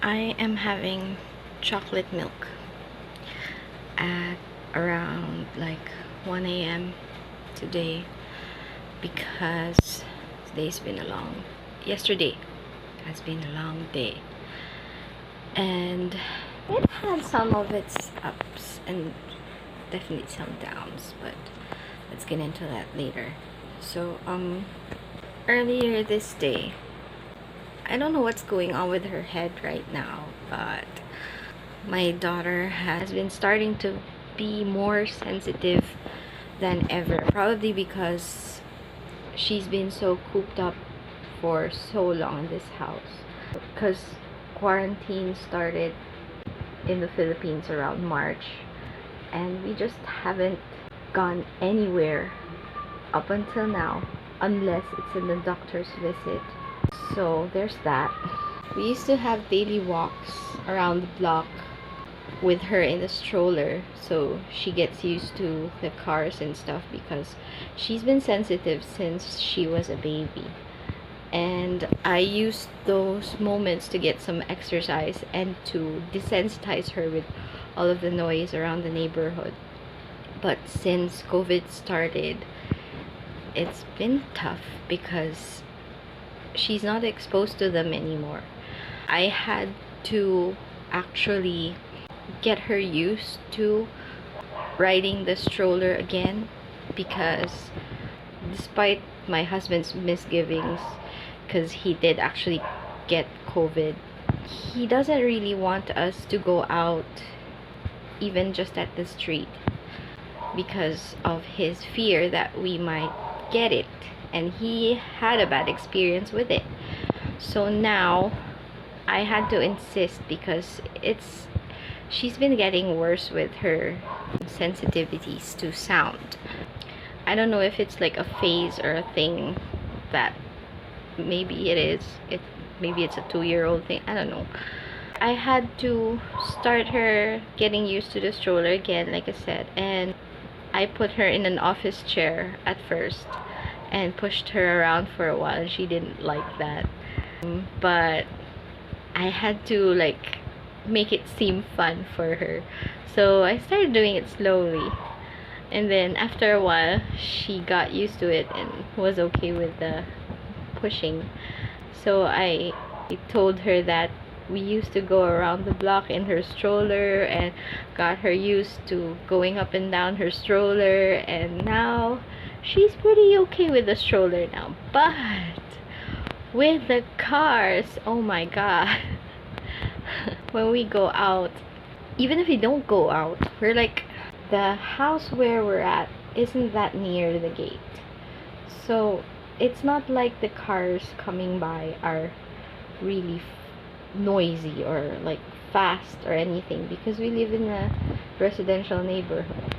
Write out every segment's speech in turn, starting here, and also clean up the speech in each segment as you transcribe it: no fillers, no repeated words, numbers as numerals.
I am having chocolate milk at around like 1 a.m. today because yesterday has been a long day, and it had some of its ups and definitely some downs, but let's get into that later. So earlier this day, I don't know what's going on with her head right now, but my daughter has been starting to be more sensitive than ever, probably because she's been so cooped up for so long in this house, because quarantine started in the Philippines around March, and we just haven't gone anywhere up until now unless it's in the doctor's visit. So there's that. We used to have daily walks around the block with her in the stroller, so she gets used to the cars and stuff, because she's been sensitive since she was a baby. And I used those moments to get some exercise and to desensitize her with all of the noise around the neighborhood. But since COVID started, it's been tough because she's not exposed to them anymore. I had to actually get her used to riding the stroller again, because despite my husband's misgivings, because he did actually get COVID, he doesn't really want us to go out even just at the street because of his fear that we might get it, and he had a bad experience with it. So now I had to insist, because she's been getting worse with her sensitivities to sound. I don't know if it's like a phase or a thing that maybe it is. Maybe it's a 2-year-old thing. I don't know. I had to start her getting used to the stroller again, like I said, and I put her in an office chair at first and pushed her around for a while. She didn't like that, but I had to like make it seem fun for her, so I started doing it slowly, and then after a while she got used to it and was okay with the pushing. So I told her that we used to go around the block in her stroller and got her used to going up and down her stroller, and now she's pretty okay with the stroller now. But with the cars, oh my god. When we go out, even if we don't go out, we're like, the house where we're at isn't that near the gate, so it's not like the cars coming by are really noisy or like fast or anything, because we live in a residential neighborhood.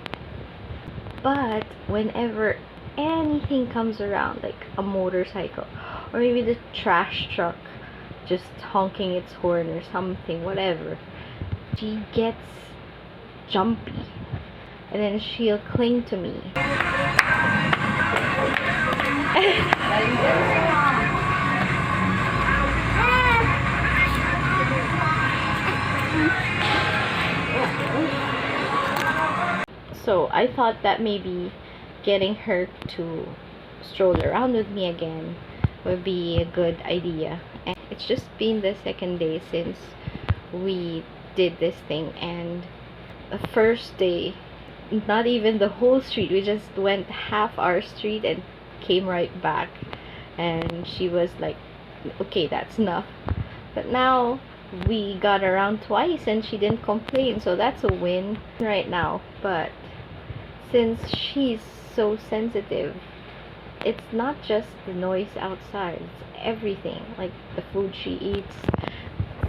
But whenever anything comes around, like a motorcycle or maybe the trash truck just honking its horn or something, whatever, she gets jumpy, and then she'll cling to me. So I thought that maybe getting her to stroll around with me again would be a good idea. And it's just been the second day since we did this thing, and the first day, not even the whole street, we just went half our street and came right back, and she was like, okay, that's enough. But now we got around twice and she didn't complain, so that's a win right now. But since she's so sensitive, it's not just the noise outside, it's everything, like the food she eats,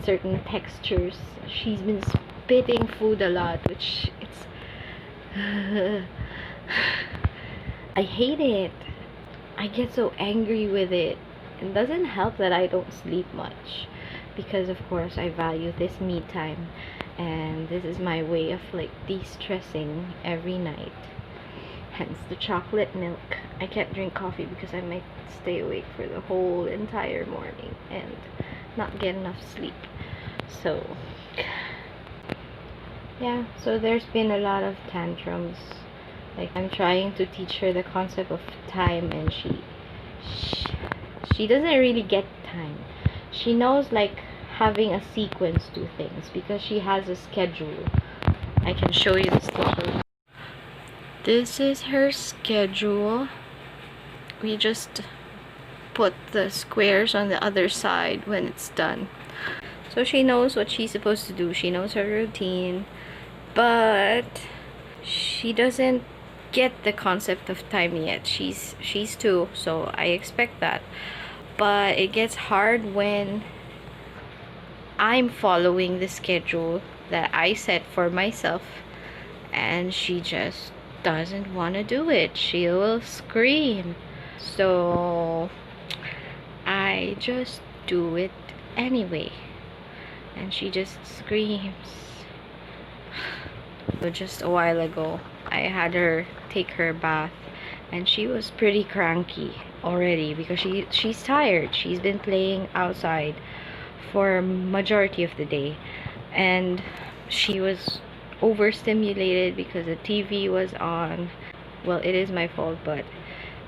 certain textures. She's been spitting food a lot, which it's I hate it. I get so angry with it. It doesn't help that I don't sleep much, because of course I value this me time, and this is my way of like de-stressing every night. Hence the chocolate milk. I can't drink coffee because I might stay awake for the whole entire morning and not get enough sleep. So yeah, so there's been a lot of tantrums. Like, I'm trying to teach her the concept of time, and she, she doesn't really get time. She knows, like, having a sequence to things because she has a schedule. I can show you the schedule. This is her schedule. We just put the squares on the other side when it's done. So she knows what she's supposed to do. She knows her routine. But she doesn't get the concept of time yet. She's 2, so I expect that. But it gets hard when I'm following the schedule that I set for myself and she just doesn't want to do it. She will scream. So I just do it anyway. And she just screams. So just a while ago, I had her take her bath, and she was pretty cranky already because she's tired. She's been playing outside for majority of the day, and she was overstimulated because the TV was on. Well, it is my fault, but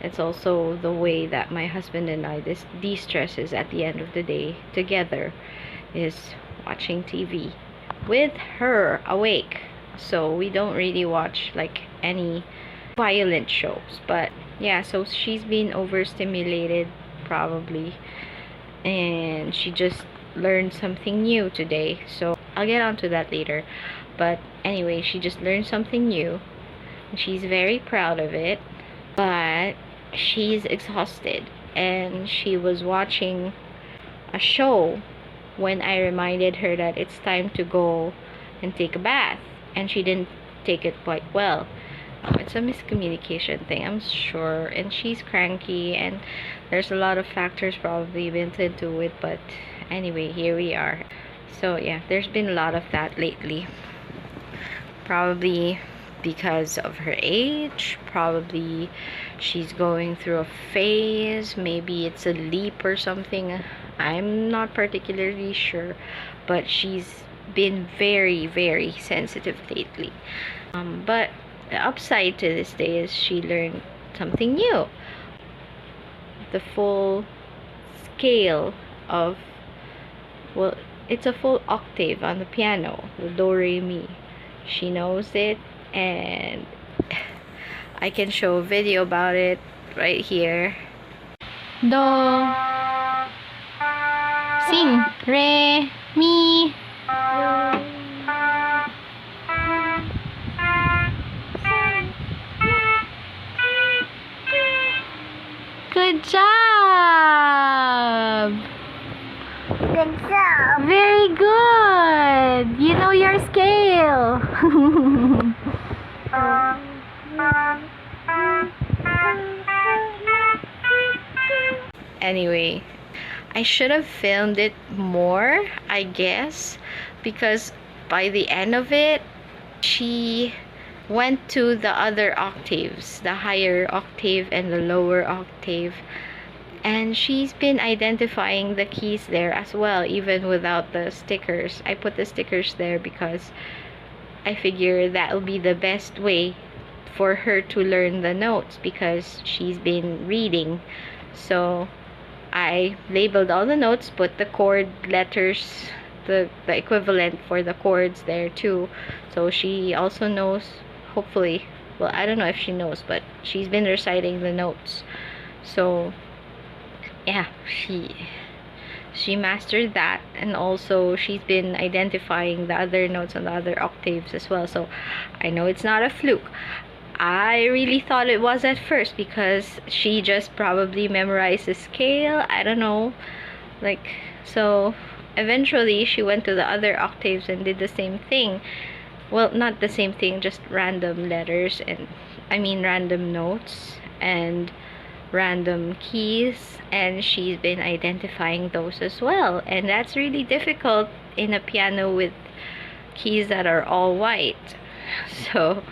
it's also the way that my husband and I de-stresses at the end of the day together, is watching TV with her awake. So we don't really watch like any violent shows, but yeah, so she's been overstimulated probably, and she just learned something new today, so I'll get onto that later. But anyway, she just learned something new and she's very proud of it, but she's exhausted, and she was watching a show when I reminded her that it's time to go and take a bath, and she didn't take it quite well. It's a miscommunication thing, I'm sure, and she's cranky, and there's a lot of factors probably built into it, but anyway, here we are. So yeah, there's been a lot of that lately, probably because of her age, probably she's going through a phase, maybe it's a leap or something, I'm not particularly sure, but she's been very, very sensitive lately. But the upside to this day is she learned something new. The full scale of, well, it's a full octave on the piano, the do, re, mi. She knows it, and I can show a video about it right here. Do, sing, re, mi. Good job! Good job. Very good! You know your scale! Anyway, I should have filmed it more, I guess, because by the end of it, she went to the other octaves, the higher octave and the lower octave, and she's been identifying the keys there as well, even without the stickers. I put the stickers there because I figure that'll be the best way for her to learn the notes, because she's been reading. So I labeled all the notes, put the chord letters, the equivalent for the chords there too, so she also knows, hopefully. Well, I don't know if she knows, but she's been reciting the notes. So yeah, she mastered that, and also she's been identifying the other notes on the other octaves as well. So I know it's not a fluke. I really thought it was at first, because she just probably memorized the scale, I don't know, like, so eventually she went to the other octaves and did the same thing. Well, not the same thing, just random letters, and I mean random notes and random keys, and she's been identifying those as well, and that's really difficult in a piano with keys that are all white. So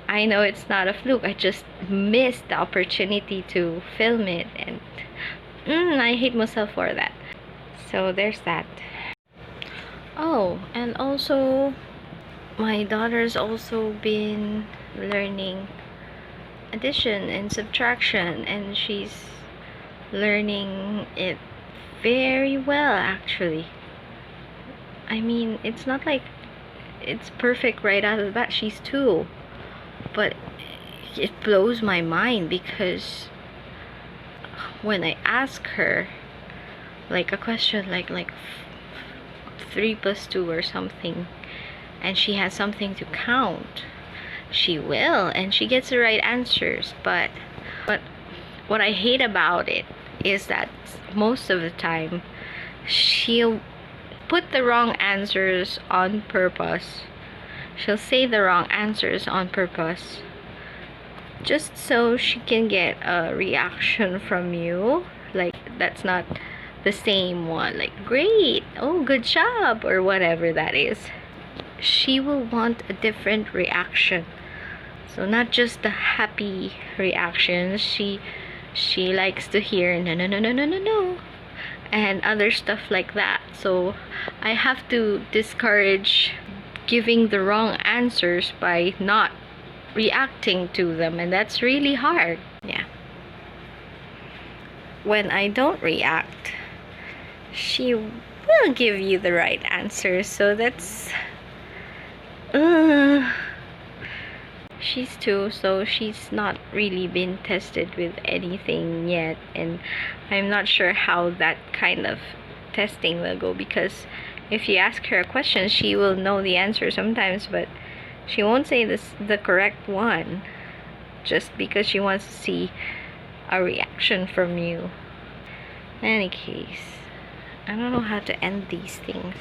I know it's not a fluke, I just missed the opportunity to film it, and I hate myself for that. So there's that. Oh, and also my daughter's also been learning addition and subtraction, and she's learning it very well, actually. I mean, it's not like it's perfect right out of the bat. She's 2, but it blows my mind because when I ask her like a question like 3 plus 2 or something, and she has something to count, she will, and she gets the right answers. But what I hate about it is that most of the time she'll put the wrong answers on purpose. She'll say the wrong answers on purpose just so she can get a reaction from you, like that's not the same one, like great, oh good job, or whatever that is. She will want a different reaction, so not just the happy reactions. She likes to hear no no no no no no no and other stuff like that. So I have to discourage giving the wrong answers by not reacting to them, and that's really hard. Yeah, when I don't react, she will give you the right answer. So that's she's 2, so she's not really been tested with anything yet, and I'm not sure how that kind of testing will go, because if you ask her a question, she will know the answer sometimes, but she won't say the correct one just because she wants to see a reaction from you. In any case, I don't know how to end these things.